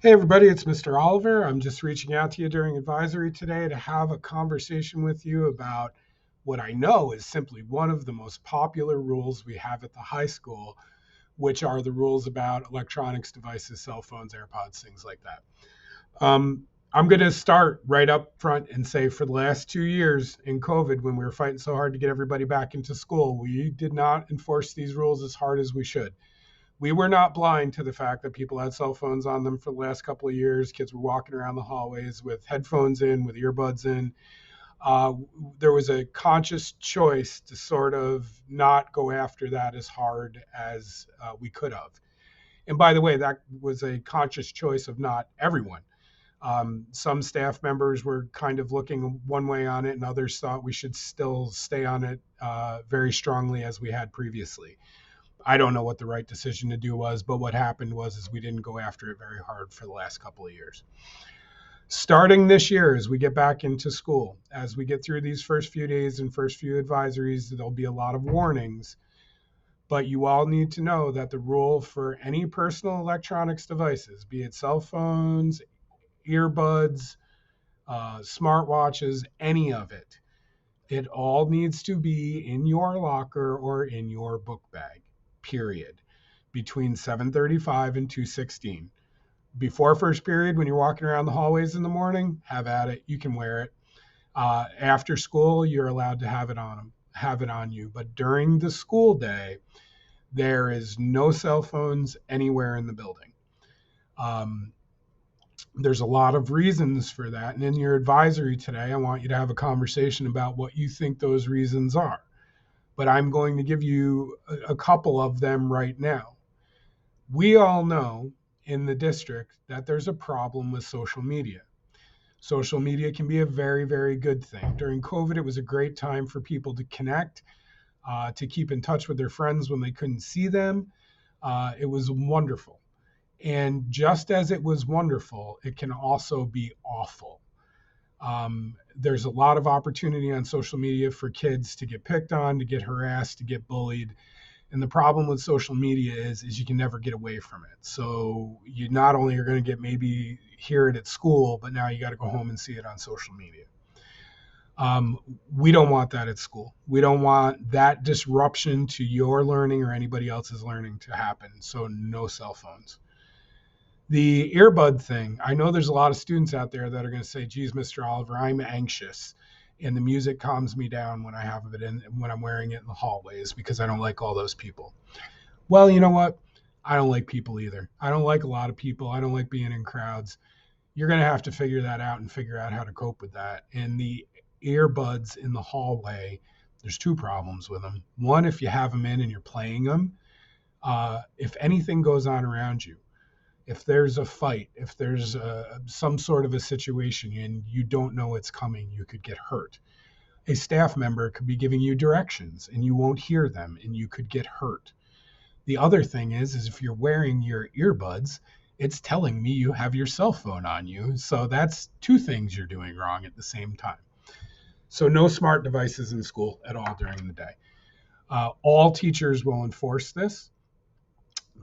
Hey, everybody, it's Mr. Oliver. I'm just reaching out to you during advisory today to have a conversation with you about what I know is simply one of the most popular rules we have at the high school, which are the rules about electronics devices, cell phones, AirPods, things like that. I'm going to start right up front and say for the last 2 years in COVID, when we were fighting so hard to get everybody back into school, we did not enforce these rules as hard as we should. We were not blind to the fact that people had cell phones on them for the last couple of years. Kids were walking around the hallways with headphones in, with earbuds in. Uh, there was a conscious choice to sort of not go after that as hard as we could have. And by the way, that was a conscious choice of not everyone. Some staff members were kind of looking one way on it, and others thought we should still stay on it very strongly as we had previously. I don't know what the right decision to do was, but what happened was is we didn't go after it very hard for the last couple of years. Starting this year, as we get back into school, as we get through these first few days and first few advisories, there'll be a lot of warnings. But you all need to know that the rule for any personal electronics devices, be it cell phones, earbuds, smartwatches, any of it, it all needs to be in your locker or in your book bag, period, between 7:35 and 2:16. Before first period, when you're walking around the hallways in the morning, have at it. You can wear it. After school, you're allowed to have it on you. But during the school day, there is no cell phones anywhere in the building. Um, there's a lot of reasons for that. And in your advisory today, I want you to have a conversation about what you think those reasons are. But I'm going to give you a couple of them right now. We all know in the district that there's a problem with social media. Social media can be a very, very good thing. During COVID, it was a great time for people to connect, to keep in touch with their friends when they couldn't see them. It was wonderful. And just as it was wonderful, it can also be awful. There's a lot of opportunity on social media for kids to get picked on, to get harassed, to get bullied. And the problem with social media is you can never get away from it. So you not only are going to get maybe hear it at school, but now you got to go home and see it on social media. We don't want that at school. We don't want that disruption to your learning or anybody else's learning to happen. So no cell phones. The earbud thing, I know there's a lot of students out there that are going to say, geez, Mr. Oliver, I'm anxious. And the music calms me down when I have it in, when I'm wearing it in the hallways because I don't like all those people. Well, you know what? I don't like people either. I don't like a lot of people. I don't like being in crowds. You're going to have to figure that out and figure out how to cope with that. And the earbuds in the hallway, there's two problems with them. One, if you have them in and you're playing them, if anything goes on around you, if there's a fight, if there's some sort of a situation and you don't know it's coming, you could get hurt. A staff member could be giving you directions and you won't hear them and you could get hurt. The other thing is if you're wearing your earbuds, it's telling me you have your cell phone on you. So that's two things you're doing wrong at the same time. So no smart devices in school at all during the day. All teachers will enforce this.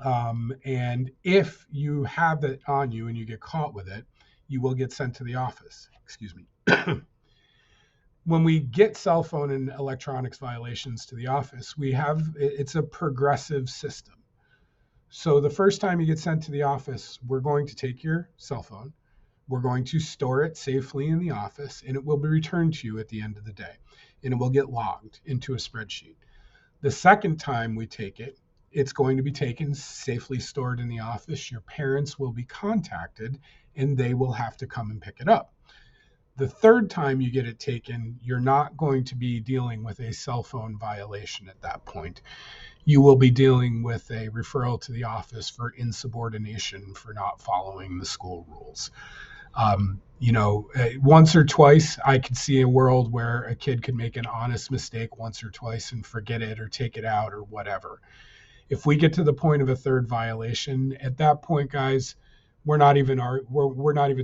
And if you have it on you and you get caught with it, you will get sent to the office. Excuse me. When we get cell phone and electronics violations to the office, it's a progressive system. So the first time you get sent to the office, we're going to take your cell phone. We're going to store it safely in the office, and it will be returned to you at the end of the day, and it will get logged into a spreadsheet. The second time we take it, it's going to be taken, safely stored in the office. Your parents will be contacted, and they will have to come and pick it up. The third time you get it taken, you're not going to be dealing with a cell phone violation at that point. You will be dealing with a referral to the office for insubordination for not following the school rules. Once or twice, I could see a world where a kid could make an honest mistake once or twice and forget it or take it out or whatever. If we get to the point of a third violation, at that point, guys, we're not even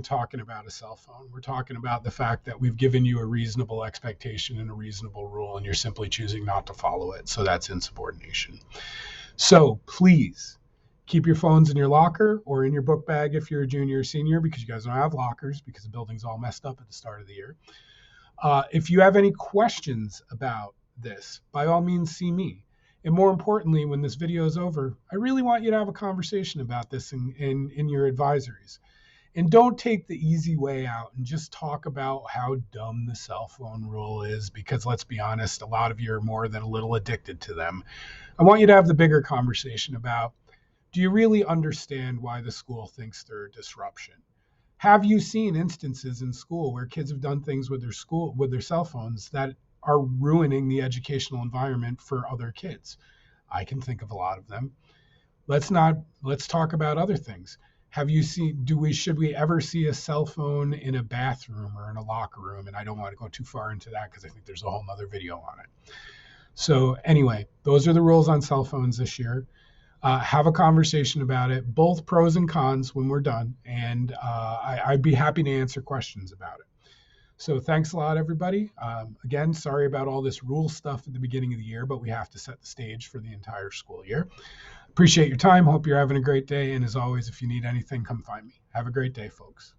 talking about a cell phone. We're talking about the fact that we've given you a reasonable expectation and a reasonable rule, and you're simply choosing not to follow it. So that's insubordination. So please, Keep your phones in your locker or in your book bag if you're a junior or senior, because you guys don't have lockers because the building's all messed up at the start of the year. If you have any questions about this, by all means, see me. And more importantly, when this video is over, I really want you to have a conversation about this in your advisories. And don't take the easy way out and just talk about how dumb the cell phone rule is, because let's be honest, a lot of you are more than a little addicted to them. I want you to have the bigger conversation about, do you really understand why the school thinks they're a disruption? Have you seen instances in school where kids have done things with their cell phones that are ruining the educational environment for other kids? I can think of a lot of them. Let's talk about other things. Have you seen, should we ever see a cell phone in a bathroom or in a locker room? And I don't want to go too far into that because I think there's a whole nother video on it. So anyway, those are the rules on cell phones this year. Have a conversation about it, both pros and cons when we're done. And I'd be happy to answer questions about it. So thanks a lot, everybody. Again, sorry about all this rule stuff at the beginning of the year, but we have to set the stage for the entire school year. Appreciate your time. Hope you're having a great day. And as always, if you need anything, come find me. Have a great day, folks.